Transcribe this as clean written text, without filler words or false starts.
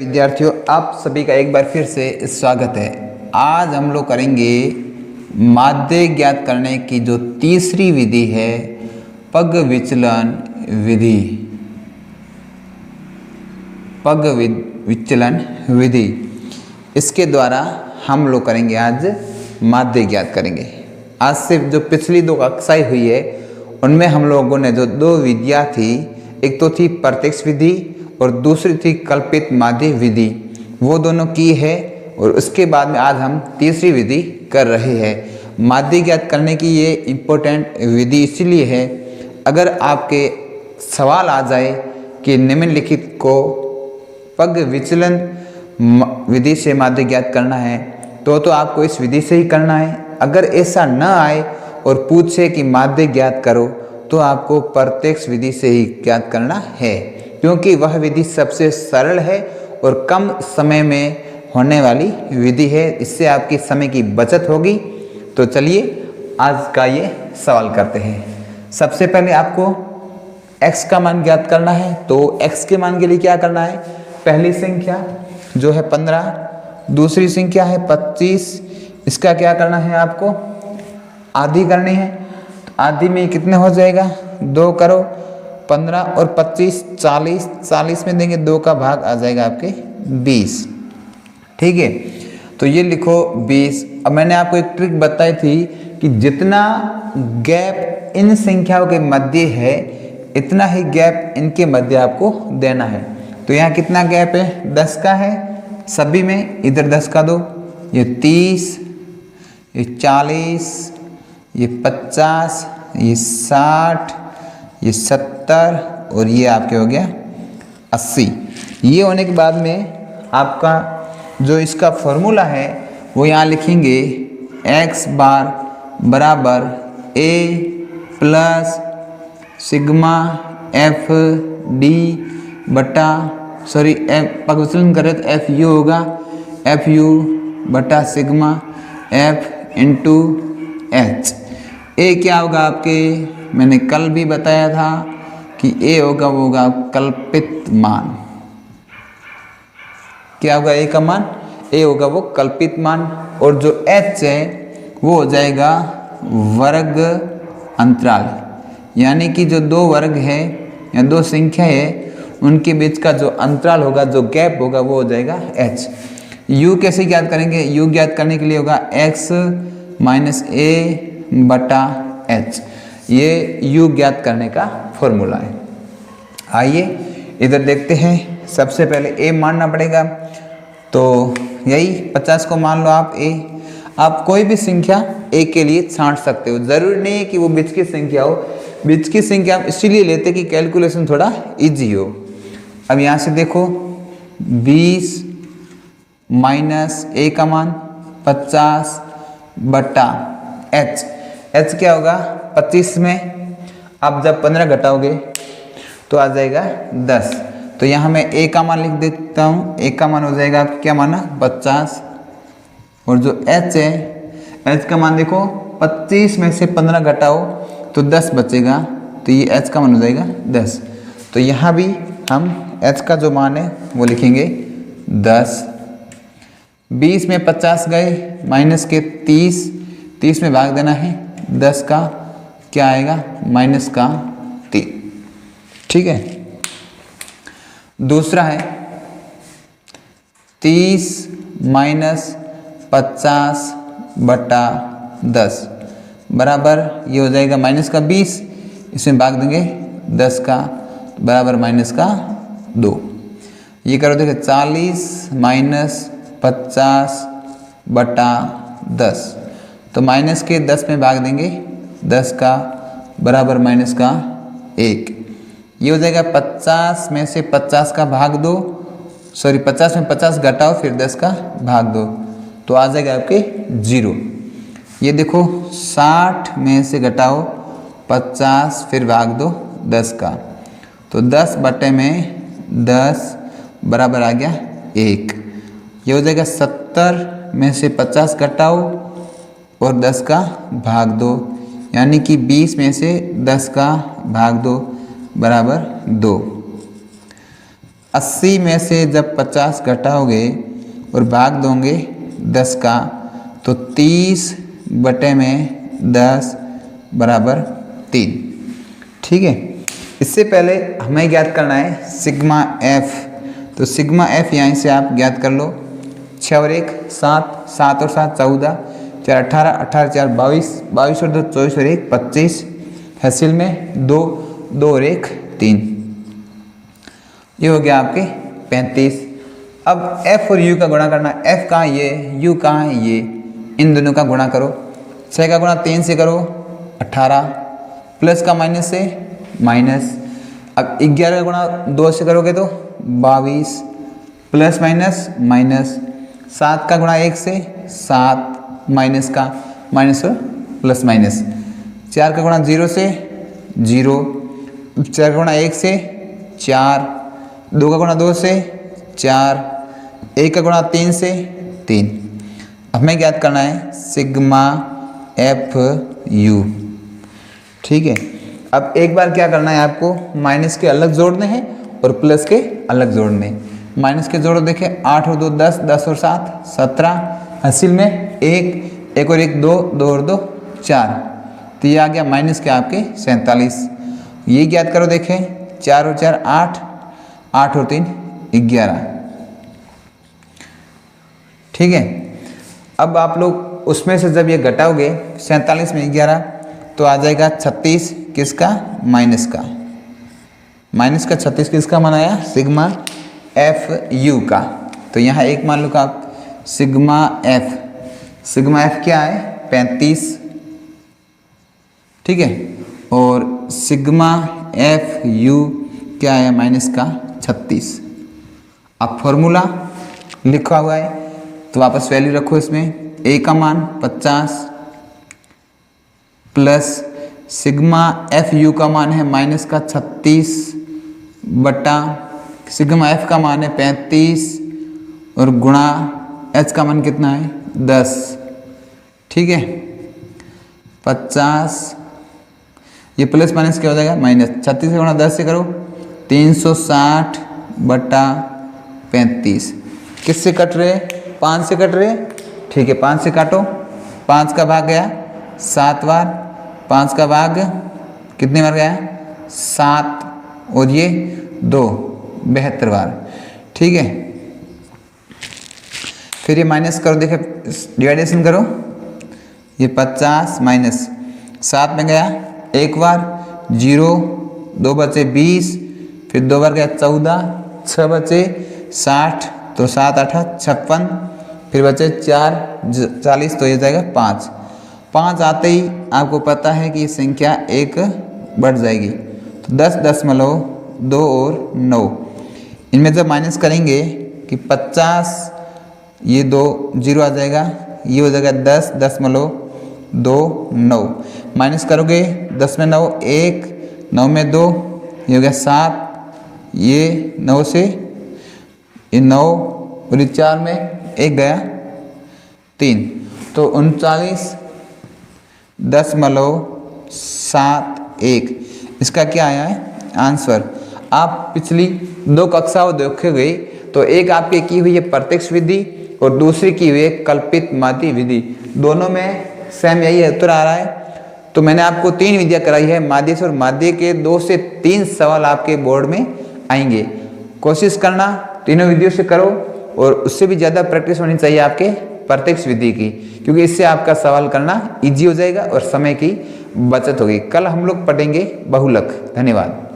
विद्यार्थियों, आप सभी का एक बार फिर से स्वागत है। आज हम लोग करेंगे माध्य ज्ञात करने की जो तीसरी विधि है, पग विचलन विधि। पग विचलन विधि, इसके द्वारा हम लोग करेंगे आज माध्य ज्ञात करेंगे। आज से जो पिछली दो कक्षाएं हुई है उनमें हम लोगों ने जो दो विधियाँ थी, एक तो थी प्रत्यक्ष विधि और दूसरी थी कल्पित माध्य विधि, वो दोनों की है। और उसके बाद में आज हम तीसरी विधि कर रहे हैं। माध्य ज्ञात करने की ये इम्पोर्टेंट विधि इसलिए है, अगर आपके सवाल आ जाए कि निम्नलिखित को पग विचलन विधि से माध्य ज्ञात करना है तो आपको इस विधि से ही करना है। अगर ऐसा न आए और पूछे कि माध्य ज्ञात करो तो आपको प्रत्यक्ष विधि से ही ज्ञात करना है, क्योंकि वह विधि सबसे सरल है और कम समय में होने वाली विधि है। इससे आपकी समय की बचत होगी। तो चलिए आज का ये सवाल करते हैं। सबसे पहले आपको x का मान ज्ञात करना है, तो x के मान के लिए क्या करना है? पहली संख्या जो है 15, दूसरी संख्या है 25, इसका क्या करना है? आपको आधी करनी है। तो आधी में कितने हो जाएगा? 2 करो, 15 और 25 40, 40 में देंगे 2 का भाग आ जाएगा आपके 20। ठीक है, तो ये लिखो 20। अब मैंने आपको एक ट्रिक बताई थी कि जितना गैप इन संख्याओं के मध्य है इतना ही गैप इनके मध्य आपको देना है। तो यहाँ कितना गैप है? 10 का है सभी में, इधर 10 का दो, ये 30, ये 40, ये 50, ये 60, ये 70 और ये आपके हो गया 80। ये होने के बाद में आपका जो इसका फॉर्मूला है वो यहाँ लिखेंगे, x बार बराबर a plus sigma F D बटा पग विचलन करें तो एफ यू होगा, एफ यू बटा सिग्मा एफ इंटू एच। ए क्या होगा आपके? मैंने कल भी बताया था कि ए होगा वो होगा कल्पित मान। क्या होगा ए का मान? ए होगा वो कल्पित मान। और जो एच है वो हो जाएगा वर्ग अंतराल, यानी कि जो दो वर्ग है या दो संख्या है उनके बीच का जो अंतराल होगा, जो गैप होगा वो हो जाएगा एच। यू कैसे ज्ञात करेंगे? यू ज्ञात करने के लिए होगा एक्स माइनस ए बटा एच। ये यू ज्ञात करने का फॉर्मूला है। आइए इधर देखते हैं। सबसे पहले ए मानना पड़ेगा, तो यही 50 को मान लो आप ए। आप कोई भी संख्या ए के लिए छांट सकते हो, जरूरी नहीं है कि वो बीच की संख्या हो। बीच की संख्या आप इसीलिए लेते कि कैलकुलेशन थोड़ा इजी हो। अब यहाँ से देखो 20 माइनस ए का मान 50 बटा एच। एच क्या होगा? 25 में आप जब 15 घटाओगे तो आ जाएगा 10। तो यहाँ मैं ए का मान लिख देता हूँ। ए का मान हो जाएगा आपका क्या माना? 50। और जो एच है, एच का मान देखो 25 में से 15 घटाओ तो 10 बचेगा, तो ये एच का मान हो जाएगा 10। तो यहाँ भी हम एच का जो मान है वो लिखेंगे 10। 20 में 50 गए माइनस के 30 में भाग देना है 10 का, क्या आएगा? माइनस का 3। ठीक है। दूसरा है 30 माइनस 50 बटा 10 बराबर ये हो जाएगा माइनस का 20, इसमें भाग देंगे 10 का, बराबर माइनस का 2। ये करो देखिए 40 माइनस 50 बटा 10, तो माइनस के 10 में भाग देंगे 10 का, बराबर माइनस का 1। ये हो जाएगा 50 में से 50 का भाग दो, 50 में 50 घटाओ फिर 10 का भाग दो, तो आ जाएगा आपके 0। ये देखो 60 में से घटाओ 50 फिर भाग दो 10 का, तो 10 बटे में 10 बराबर आ गया 1। ये हो जाएगा 70 में से 50 घटाओ और 10 का भाग दो, यानी कि 20 में से 10 का भाग दो बराबर 2। 80 में से जब 50 घटाओगे और भाग दोगे 10 का तो 30 बटे में 10 बराबर 3। ठीक है, इससे पहले हमें ज्ञात करना है सिग्मा एफ। तो सिग्मा एफ यहाँ से आप ज्ञात कर लो। 6 और 1 7, 7 और 7 14, 4 18, 18 4 22, 22 और 2 24 और 1 25, हासिल में 2, 2 और 1 3। ये हो गया आपके 35। अब f और u का गुणा करना। f कहाँ है ये, u कहाँ है ये, इन दोनों का गुणा करो। 6 का गुणा 3 से करो 18, प्लस का माइनस से माइनस। अब 11 का गुणा 2 से करोगे तो 22, प्लस माइनस माइनस। 7 का गुणा 1 से 7, माइनस का माइनस और प्लस माइनस। 4 का गुणा 0 से 0, 4 का गुणा 1 से 4, 2 का गुणा 2 से 4, 1 का गुणा 3 से 3। हमें ज्ञात करना है सिग्मा एफ यू। ठीक है, अब एक बार क्या करना है आपको, माइनस के अलग जोड़ने हैं और प्लस के अलग जोड़ने हैं। माइनस के जोड़ो देखें, 8 और 2 10, 10 और 7 17, हासिल में 1, 1 और 1 2, 2 और 2 4। तो ये आ गया माइनस के आपके 47। ये ज्ञात करो देखें, 4 और 4 8, 8 और 3 11। ठीक है, अब आप लोग उसमें से जब ये घटाओगे 47 में 11 तो आ जाएगा 36 किसका, माइनस का। माइनस का 36 किसका बनाया, सिग्मा एफ यू का। तो यहाँ एक मान लो का सिग्मा एफ, सिग्मा एफ क्या है 35। ठीक है, और सिग्मा एफ यू क्या है माइनस का 36। अब फॉर्मूला लिखा हुआ है तो वापस वैल्यू रखो इसमें। ए का मान 50 प्लस सिग्मा एफ यू का मान है माइनस का 36 बटा सिग्मा एफ का मान है 35 और गुणा एच का मान कितना है 10। ठीक है, 50, ये प्लस माइनस क्या हो जाएगा माइनस। 36 से गुणा 10 से करो 360 बटा 35। किससे कट रहे, 5 से कट रहे। ठीक है, 5 से काटो, 5 का भाग गया 7 बार, 5 का भाग कितने बार गया 7, और ये 2 72 बार। ठीक है, फिर ये माइनस करो, देखे डिवाइडेशन करो। ये 50 माइनस 7 में गया 1 बार 0, 2 बचे 20, फिर 2 बार गया 14, 6 बचे 60, तो 7 8 56, फिर बचे 4 40, तो ये जाएगा 5। 5 आते ही आपको पता है कि ये संख्या 1 बढ़ जाएगी, तो 10.2 और 9 इनमें जब माइनस करेंगे कि 50, ये 2 0 आ जाएगा, ये हो जाएगा 10.2 9। माइनस करोगे 10 में 9 1, 9 में 2, ये हो गया 7, ये 9 से ये 9 और ये 4 में 1 गया 3, तो 39.71। इसका क्या आया है आंसर। आप पिछली 2 कक्षाओं देखोगे तो एक आपके की हुई है प्रत्यक्ष विधि और दूसरी की हुई है कल्पित माध्य विधि। दोनों में सेम यही उत्तर आ रहा है। तो मैंने आपको 3 विधियां कराई है माध्य से, और माध्य के 2 से 3 सवाल आपके बोर्ड में आएंगे। कोशिश करना तीनों विधियों से करो, और उससे भी ज़्यादा प्रैक्टिस होनी चाहिए आपके प्रत्यक्ष विधि की, क्योंकि इससे आपका सवाल करना इजी हो जाएगा और समय की बचत होगी। कल हम लोग पढ़ेंगे बहुलक। धन्यवाद।